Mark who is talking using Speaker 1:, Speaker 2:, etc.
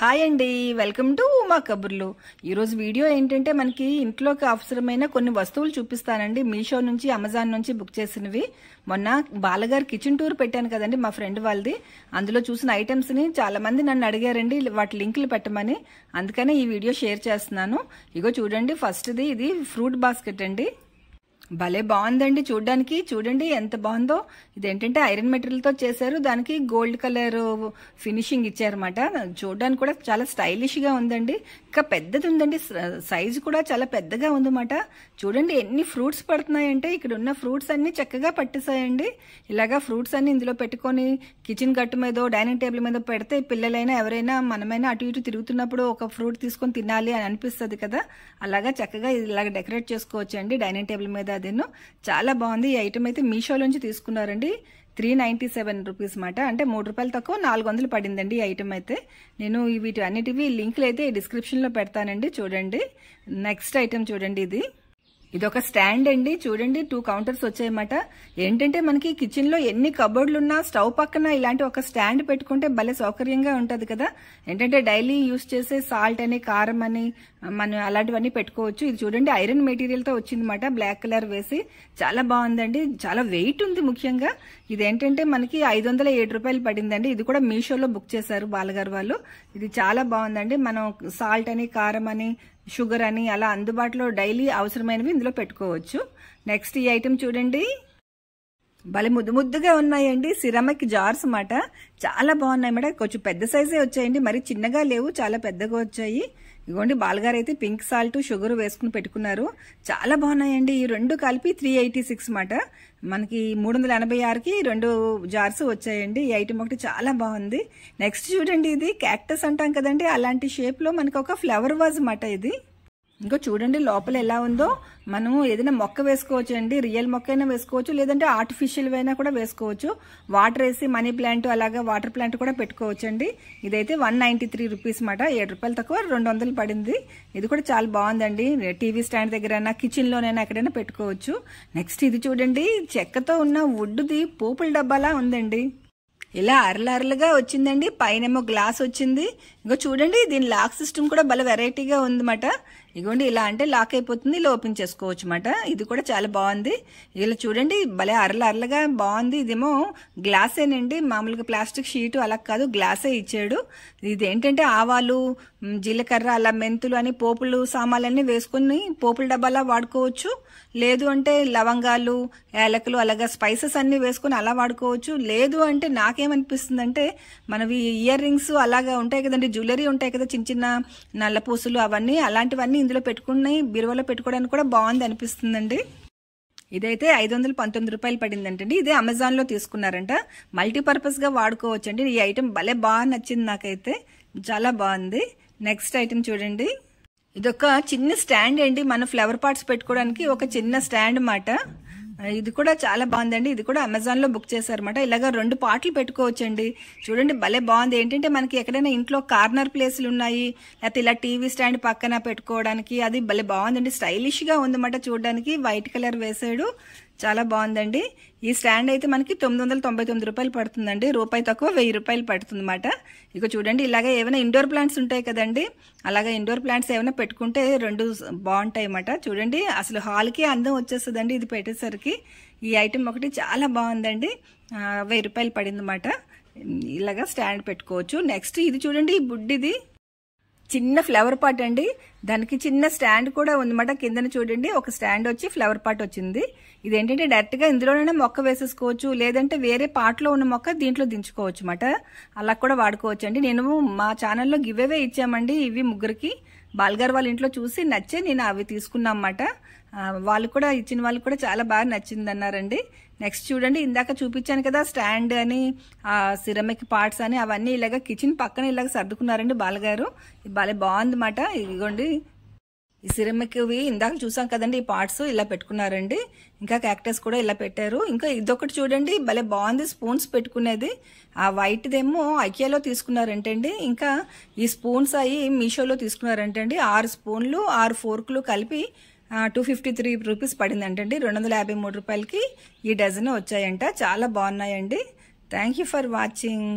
Speaker 1: Hi అండి, welcome to Uma కబుర్లు. ఈరోజు వీడియో ఏంటంటే మనకి ఇంట్లోకి అవసరమైన కొన్ని వస్తువులు చూపిస్తానండి. మీషో నుంచి, అమెజాన్ నుంచి బుక్ చేసినవి. మొన్న బాలగారు కిచెన్ టూర్ పెట్టాను కదండి మా ఫ్రెండ్ వాళ్ళది. అందులో చూసిన ఐటమ్స్ని చాలా మంది నన్ను అడిగారండి వాటి లింకులు పెట్టమని. అందుకనే ఈ వీడియో షేర్ చేస్తున్నాను. ఇగో చూడండి, ఫస్ట్ది ఇది ఫ్రూట్ బాస్కెట్ అండి. భలే బాగుందండి చూడడానికి. చూడండి ఎంత బాగుందో. ఇదేంటంటే ఐరన్ మెటీరియల్తో చేశారు, దానికి గోల్డ్ కలర్ ఫినిషింగ్ ఇచ్చారన్నమాట. చూడడానికి కూడా చాలా స్టైలిష్గా ఉందండి. ఇంకా పెద్దది ఉందండి, సైజు కూడా చాలా పెద్దగా ఉందన్నమాట. చూడండి ఎన్ని ఫ్రూట్స్ పడుతున్నాయంటే ఇక్కడ ఉన్న ఫ్రూట్స్ అన్ని చక్కగా పట్టేసాయండి. ఇలాగా ఫ్రూట్స్ అన్ని ఇందులో పెట్టుకొని కిచెన్ గట్టు మీద, డైనింగ్ టేబుల్ మీద పెడితే పిల్లలైనా ఎవరైనా మనమైనా అటు ఇటు తిరుగుతున్నప్పుడు ఒక ఫ్రూట్ తీసుకొని తినాలి అని అనిపిస్తుంది కదా. అలాగా చక్కగా ఇలాగ డెకరేట్ చేసుకోవచ్చు అండి డైనింగ్ టేబుల్ మీద. అదేనో చాలా బాగుంది. ఈ ఐటమ్ అయితే మీషోలోంచి తీసుకున్నారండి. 397 రూపీస్ మాట, అంటే ₹3 తక్కువ 400 పడిందండి ఈ ఐటమ్ అయితే. నేను వీటి అన్నిటివి లింకులు అయితే డిస్క్రిప్షన్లో పెడతానండి, చూడండి. నెక్స్ట్ ఐటమ్ చూడండి, ఇదొక స్టాండ్ అండి. చూడండి 2 కౌంటర్స్ వచ్చాయన్నమాట. ఏంటంటే మనకి కిచెన్ లో ఎన్ని కబోర్డ్లు ఉన్నా స్టవ్ పక్కన ఇలాంటి ఒక స్టాండ్ పెట్టుకుంటే భలే సౌకర్యంగా ఉంటది కదా. ఏంటంటే డైలీ యూజ్ చేసే సాల్ట్ అని, కారం అని మనం అలాంటివన్నీ పెట్టుకోవచ్చు. ఇది చూడండి ఐరన్ మెటీరియల్ తో వచ్చిందన్నమాట, బ్లాక్ కలర్ వేసి. చాలా బాగుందండి, చాలా వెయిట్ ఉంది ముఖ్యంగా. ఇదేంటంటే మనకి ₹507 పడిందండి. ఇది కూడా మీషోలో బుక్ చేశారు బాలగారు వాళ్ళు. ఇది చాలా బాగుందండి. మనం సాల్ట్ అని, కారం అని, షుగర్ అని అలా అందుబాటులో డైలీ అవసరమైనవి ఇందులో పెట్టుకోవచ్చు. నెక్స్ట్ ఈ ఐటమ్ చూడండి, భలే ముద్దు ముద్దుగా ఉన్నాయండి. సిరామిక్ జార్స్ అన్నమాట. చాలా బాగున్నాయి మేడం. కొంచెం పెద్ద సైజే వచ్చాయండి, మరి చిన్నగా లేవు, చాలా పెద్దగా వచ్చాయి. ఇదిగోండి బాలగారు అయితే పింక్ సాల్ట్, షుగర్ వేసుకుని పెట్టుకున్నారు. చాలా బాగున్నాయండి. ఈ రెండు కలిపి 386 మాట. మనకి 386కి 2 జార్స్ వచ్చాయండి. ఈ ఐటమ్ ఒకటి చాలా బాగుంది. నెక్స్ట్ చూడండి, ఇది క్యాక్టస్ అంటాం కదండి, అలాంటి షేప్ లో మనకి ఒక ఫ్లవర్ వాజ్ మాట ఇది. ఇంకో చూడండి లోపల ఎలా ఉందో. మనం ఏదైనా మొక్క వేసుకోవచ్చు అండి, రియల్ మొక్క అయినా వేసుకోవచ్చు, లేదంటే ఆర్టిఫిషియల్ అయినా కూడా వేసుకోవచ్చు. వాటర్ వేసి మనీ ప్లాంట్, అలాగా వాటర్ ప్లాంట్ కూడా పెట్టుకోవచ్చు అండి. ఇదైతే 193 రూపీస్ మాట, ₹7 తక్కువ 200 పడింది. ఇది కూడా చాలా బాగుందండి. టీవీ స్టాండ్ దగ్గరైనా, కిచెన్ లోనైనా ఎక్కడైనా పెట్టుకోవచ్చు. నెక్స్ట్ ఇది చూడండి, చెక్కతో ఉన్న వుడ్ది పోపుల డబ్బాలా ఉందండి. ఇలా అరలరలుగా వచ్చిందండి, పైనేమో గ్లాస్ వచ్చింది. ఇంకో చూడండి దీని లాక్ సిస్టమ్ కూడా భలే వెరైటీగా ఉందన్నమాట. ఇగోండి ఇలా అంటే లాక్ అయిపోతుంది, ఇలా ఓపెన్ చేసుకోవచ్చు అన్నమాట. ఇది కూడా చాలా బాగుంది. ఇలా చూడండి భలే అరలరలుగా బాగుంది. ఇదేమో గ్లాసేనండి, మామూలుగా ప్లాస్టిక్ షీటు అలా కాదు, గ్లాసే ఇచ్చాడు. ఇది ఏంటంటే ఆవాలు, జీలకర్ర, అలా మెంతులు అని పోపులు సామాన్లన్నీ వేసుకుని పోపుల డబ్బాలా వాడుకోవచ్చు. లేదు అంటే లవంగాలు, యాలకులు అలాగా స్పైసెస్ అన్ని వేసుకుని అలా వాడుకోవచ్చు. లేదు అంటే నాకేమనిపిస్తుందంటే మనవి ఇయర్ రింగ్స్ అలాగా ఉంటాయి కదండి, జ్యువెలరీ ఉంటాయి కదా, చిన్న చిన్న నల్ల పూసలు అవన్నీ, అలాంటివన్నీ ఇందులో పెట్టుకుని బీరువాలో పెట్టుకోవడానికి కూడా బాగుంది అనిపిస్తుందండి. ఇదైతే ₹519 పడిందంటండి. ఇదే అమెజాన్ లో తీసుకున్నారంట. మల్టీపర్పస్ గా వాడుకోవచ్చు అండి. ఈ ఐటమ్ భలే బాగా నచ్చింది నాకైతే, చాలా బాగుంది. నెక్స్ట్ ఐటమ్ చూడండి, ఇదొక చిన్న స్టాండ్ అండి, మన ఫ్లవర్ పాట్స్ పెట్టుకోవడానికి ఒక చిన్న స్టాండ్ మాట. ఇది కూడా చాలా బాగుందండి. ఇది కూడా అమెజాన్ లో బుక్ చేశారన్నమాట. ఇలాగా 2 పార్ట్లు పెట్టుకోవచ్చండి. చూడండి భలే బాగుంది. ఏంటంటే మనకి ఎక్కడైనా ఇంట్లో కార్నర్ ప్లేస్లు ఉన్నాయి, లేకపోతే ఇలా టీవీ స్టాండ్ పక్కన పెట్టుకోవడానికి అది భలే బాగుందండి. స్టైలిష్ గా ఉందన్నమాట చూడడానికి. వైట్ కలర్ వేసాడు, చాలా బాగుందండి. ఈ స్టాండ్ అయితే మనకి ₹999 పడుతుందండి. రూపాయి తక్కువ ₹1000 పడుతుంది అన్నమాట. ఇక చూడండి ఇలాగే ఏమైనా ఇండోర్ ప్లాంట్స్ ఉంటాయి కదండి, అలాగా ఇండోర్ ప్లాంట్స్ ఏమైనా పెట్టుకుంటే 2 బాగుంటాయి అన్నమాట. చూడండి అసలు హాల్కి అందం వచ్చేస్తుందండి ఇది పెట్టేసరికి. ఈ ఐటమ్ ఒకటి చాలా బాగుందండి. ₹1000 పడింది అన్నమాట. ఇలాగా స్టాండ్ పెట్టుకోవచ్చు. నెక్స్ట్ ఇది చూడండి, ఈ బుడ్డిది చిన్న ఫ్లవర్ పాట్ అండి. దానికి చిన్న స్టాండ్ కూడా ఉందన్నమాట. కిందన చూడండి ఒక స్టాండ్ వచ్చి ఫ్లవర్ పాట్ వచ్చింది. ఇదేంటంటే డైరెక్ట్ గా ఇందులోనే మొక్క వేసేసుకోవచ్చు, లేదంటే వేరే పాట్లో ఉన్న మొక్క దీంట్లో దించుకోవచ్చు అన్నమాట. అలా కూడా వాడుకోవచ్చు అండి. నేను మా ఛానల్లో గివ్ అవే ఇచ్చామండి, ఇవి ముగ్గురికి. బాల్గారు వాళ్ళ ఇంట్లో చూసి నచ్చే నేను అవి తీసుకున్నా అన్నమాట. వాళ్ళు కూడా ఇచ్చిన వాళ్ళు కూడా చాలా బాగా నచ్చింది అన్నారండి. నెక్స్ట్ చూడండి, ఇందాక చూపించాను కదా స్టాండ్ అని, సిరమిక్ పార్ట్స్ అని, అవన్నీ ఇలాగ కిచెన్ పక్కన ఇలాగ సర్దుకున్నారండి బాలగారు. భలే బాగుందన్నమాట. ఇదిగోండి ఈ సిరమిక్వి ఇందాక చూసాం కదండి, ఈ పార్ట్స్ ఇలా పెట్టుకున్నారండి. ఇంకా క్యాక్టస్ కూడా ఇలా పెట్టారు. ఇంకా ఇదొకటి చూడండి భలే బాగుంది, స్పూన్స్ పెట్టుకునేది. ఆ వైట్దేమో ఐకియాలో తీసుకున్నారంటండి. ఇంకా ఈ స్పూన్స్ అవి మీషోలో తీసుకున్నారంటండి. 6 స్పూన్లు 6 ఫోర్కులు కలిపి ₹253 పడిందంటండి. ₹253కి ఈ డజన్ వచ్చాయంట. చాలా బాగున్నాయండి. Thank you for watching.